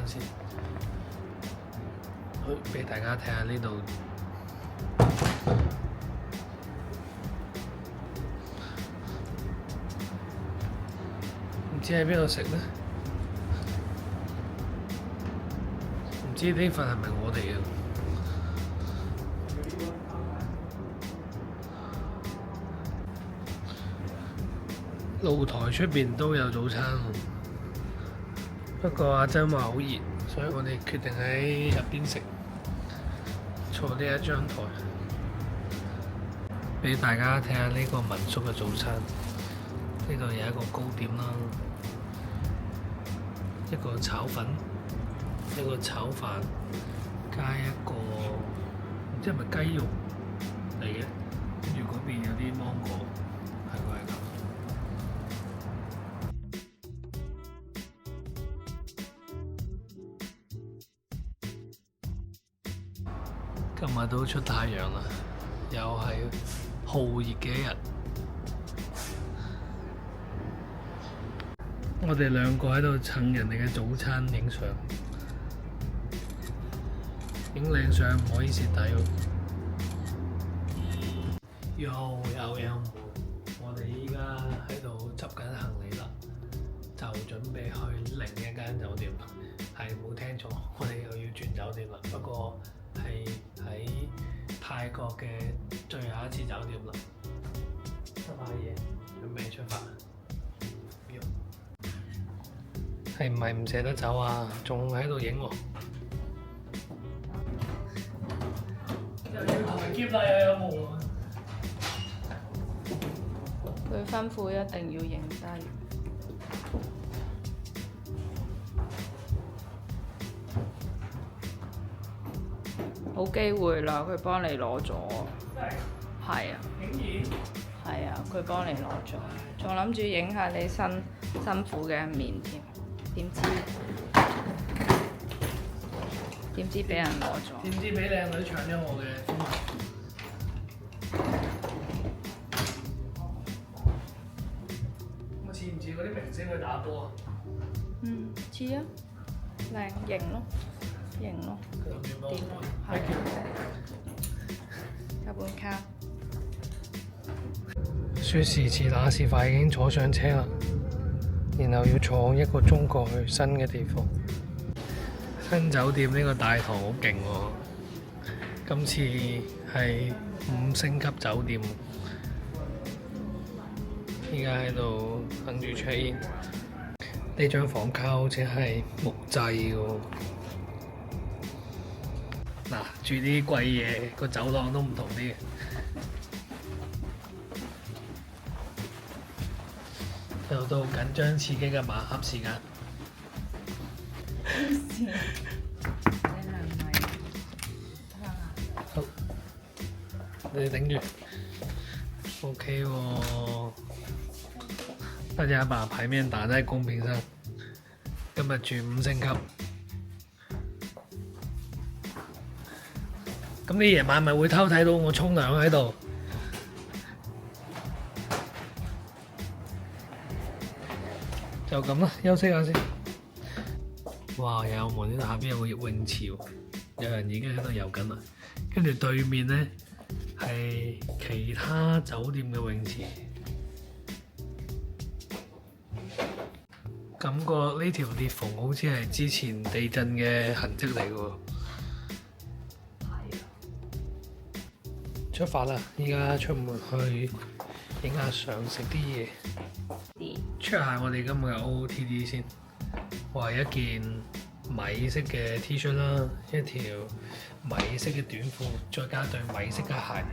先，去俾大家睇下呢度。唔知喺邊度食呢？唔知呢份係咪我哋嘅？露台出邊都有早餐喎，不過阿珍話好熱，所以我哋決定喺入邊食，坐呢一張台，俾大家睇下呢個民宿嘅早餐。呢度有一個糕點啦，一個炒粉，一個炒飯，加一個唔知係咪雞肉嚟嘅，跟住嗰邊有啲芒果，係咪咁？今日都出太陽啦，又係酷熱嘅一日。我哋兩個喺度蹭人哋嘅早餐影相，影靚相唔可以蝕底喎。又有門，我哋依家喺度執緊行李啦，就準備去另一間酒店啦。係冇聽錯，我哋又要轉酒店啦。不過係喺泰國嘅最後一次酒店啦。執下嘢，準備出發。係唔係唔捨得走啊？仲喺度影喎。又要抬篋啦，又有霧啊！佢吩咐一定要影低。冇機會啦，佢幫你攞咗。係啊。竟然？係啊，佢幫你攞咗，仲諗住影下你辛苦嘅一面添，點知俾人攞咗。點知俾靚女搶咗我嘅風頭。我似唔似嗰啲明星去打波啊？嗯，似啊，靚型咯，型咯。佢諗住幫我點啊？係有本卡。說時遲那時快，已經坐上車啦，然後要坐1個鐘過去新嘅地方。新酒店呢個大堂好勁喎，今次係5星級酒店，依家喺度等住 check in。呢張房卡好似係木製嘅喎。嗱，住啲貴嘢，個走廊都唔同啲嘅。又到緊張刺激嘅盲盒時間。好，你頂住。OK 喎，大家把牌面打在公屏上。今日住5星級。咁你夜晚咪會偷睇到我沖涼喺度？就咁啦，休息下先。哇！有門呢度下邊有個泳池喎，有人已經喺度游緊啦。跟住對面呢係其他酒店嘅泳池，感覺呢條裂縫好似係之前地震嘅痕跡嚟嘅喎。出發啦！依家出門去影下相，食啲嘢。check 下我哋今日嘅 OOTD 先。話一件米色嘅 T 恤啦，一條米色嘅短褲，再加對米色嘅鞋。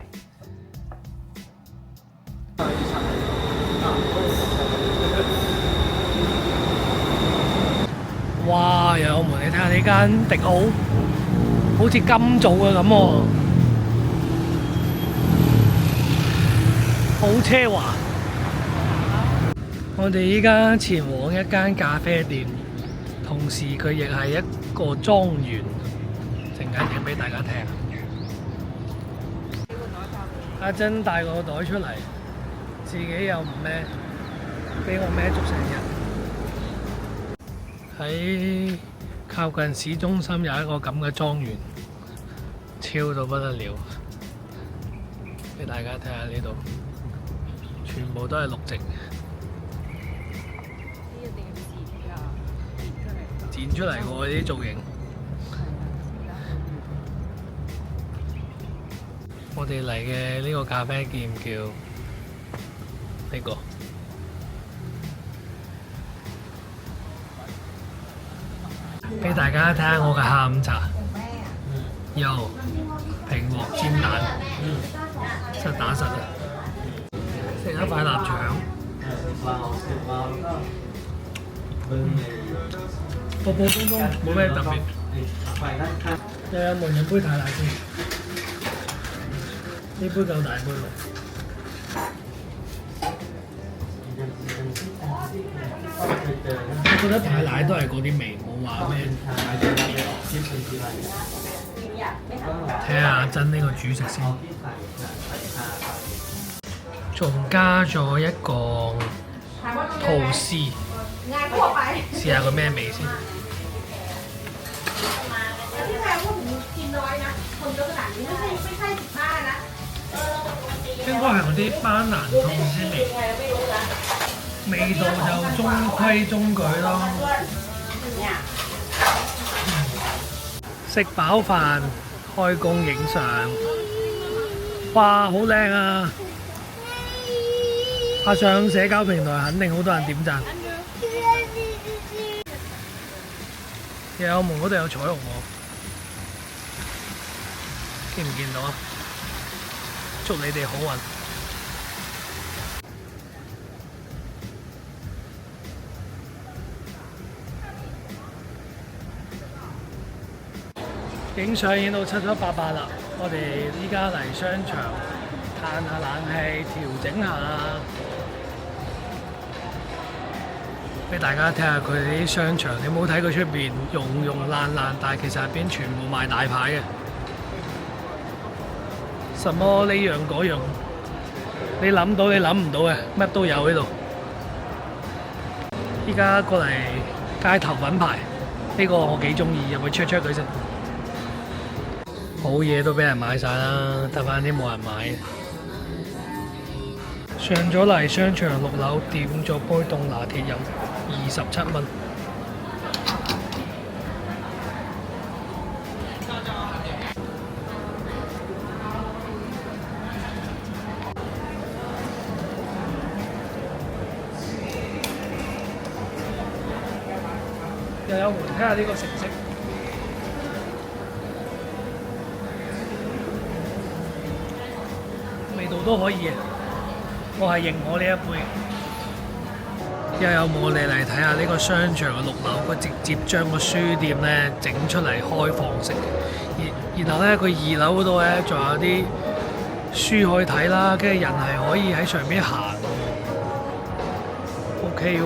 哇！有門，你睇下呢間迪奧，好似金做嘅咁喎，好奢華。我哋依家前往一間咖啡店，同時佢亦係一個莊園。陣間影俾大家聽。阿珍帶個袋出嚟，自己又唔孭，俾我孭足成日。喺靠近市中心有一個咁嘅莊園，超到不得了。俾大家睇下呢度，全部都係綠植，呢一定要剪㗎，剪出嚟㗎。剪出嚟喎呢啲造型。我哋嚟嘅呢個咖啡店叫呢個。俾大家睇下我嘅下午茶，有蘋果煎蛋，實打實啊！食一塊臘腸，普普通通，冇咩特別。有冇飲杯太奶先？呢杯夠大杯喎。我覺得太奶都係嗰啲味，冇話咩太多味。睇下阿珍呢個主食先，仲加咗一個吐司，試下個咩味先。應該係嗰啲班蘭吐司味。味道就中規中矩咯。食飽飯，開工影相，哇，好靚啊！發上社交平台肯定好多人點讚。有門嗰度有彩虹喎，見唔見到啊？祝你哋好運！影相影到七七八八啦，我哋依家嚟商場嘆下冷氣，調整下，俾大家睇下佢哋啲商場。你冇睇佢出邊溶爛爛，但係其實入邊全部賣大牌嘅，什麼呢樣嗰樣，你諗到你諗唔到嘅，乜都有喺度。依家過嚟街頭品牌，呢個我幾中意，入去 check 佢先。好嘢都俾人買晒啦，得翻啲冇人買。上咗嚟商場6樓，點咗杯凍拿鐵飲，27蚊。又有門，睇下呢個成色。味道都可以嘅，我係認我呢一杯。又有冇我哋嚟睇下呢個商場嘅6樓，佢直接將個書店咧整出嚟開放式，然後咧佢2樓嗰度咧仲有啲書可以睇啦，跟住人係可以喺上邊行，OK 喎，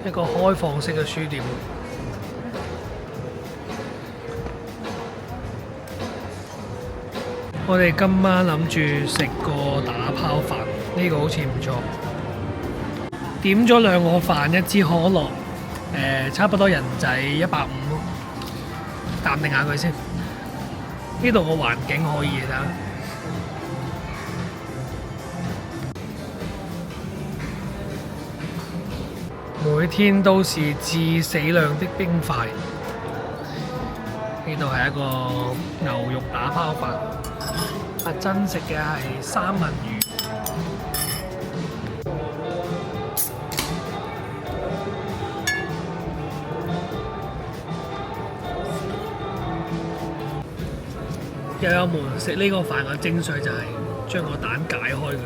一個開放式嘅書店。我哋今晚諗住食個打拋飯，呢個好似唔錯。點咗2個飯，1支可樂，差不多人仔150，淡定下佢先。呢度個環境可以嘅，每天都是致死量的冰塊。呢度係一個牛肉打拋飯。阿珍食嘅係三文魚，又有門食呢個飯嘅精髓就係將個蛋解開佢，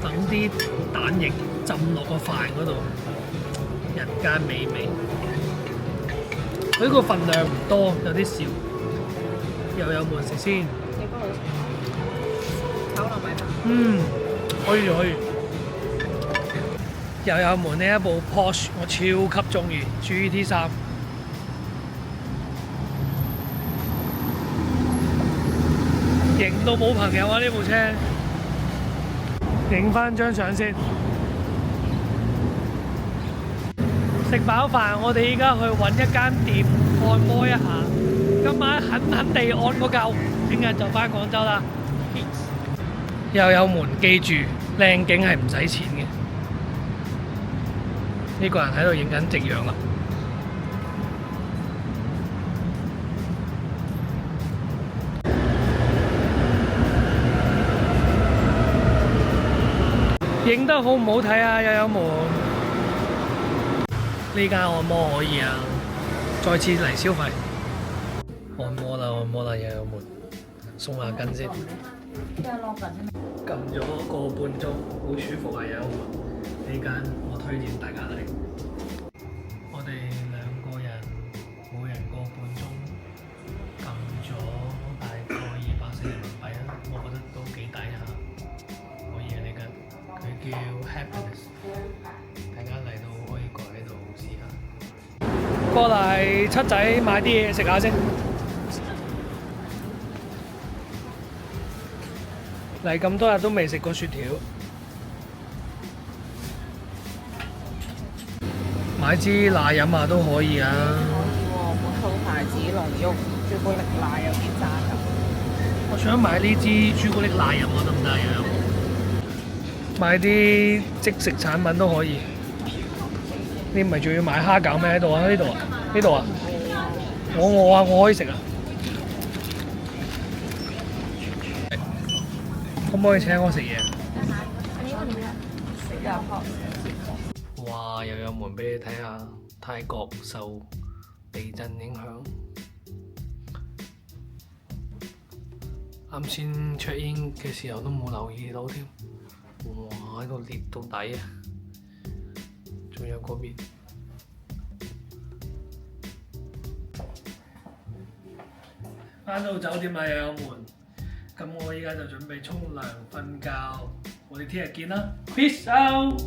等啲蛋液浸落個飯嗰度，人間美味。佢個份量唔多，有啲少。又有門食先。你幫我炒糯米飯。可以可以。又有門呢一部 Porsche， 我超級中意 GT3。型到冇朋友啊！呢部車。影翻張相先。食飽飯，我哋依家去揾一間店按摩一下。今晚狠狠地按個夠，聽日就翻廣州啦。又有門，記住靚景係唔使錢嘅。呢個人喺度影緊夕陽啦。影得好唔好睇啊？又有門。呢間按摩可以啊，再次嚟消費。按摩啦，又有門，鬆下筋先。撳咗個半鐘，好舒服啊！又有門，呢間我推薦大家嚟。我哋2個人，每人個半鐘，撳咗大概240人民幣啊！我覺得都幾抵下，可以啊呢間。佢叫 Happiness， 大家嚟到可以過喺度試下。過嚟七仔買啲嘢食下先。嚟咁多日都未食過雪條，買支奶飲下都可以啊。可以喎，本土牌子濃郁朱古力奶有啲渣㗎。我想買呢支朱古力奶飲啊，得唔得啊？買啲即食產品都可以。你唔係仲要買蝦餃咩？喺度啊？呢度啊？呢度啊？我可以食啊！可唔可以請我食嘢？食入學。哇！又有門俾你睇下，泰國受地震影響。啱先 check in 嘅時候都冇留意到添。哇！喺度裂到底啊！仲有嗰邊。返到酒店啦，又有門。咁我依家就準備沖涼瞓覺，我哋聽日見啦 ，peace out。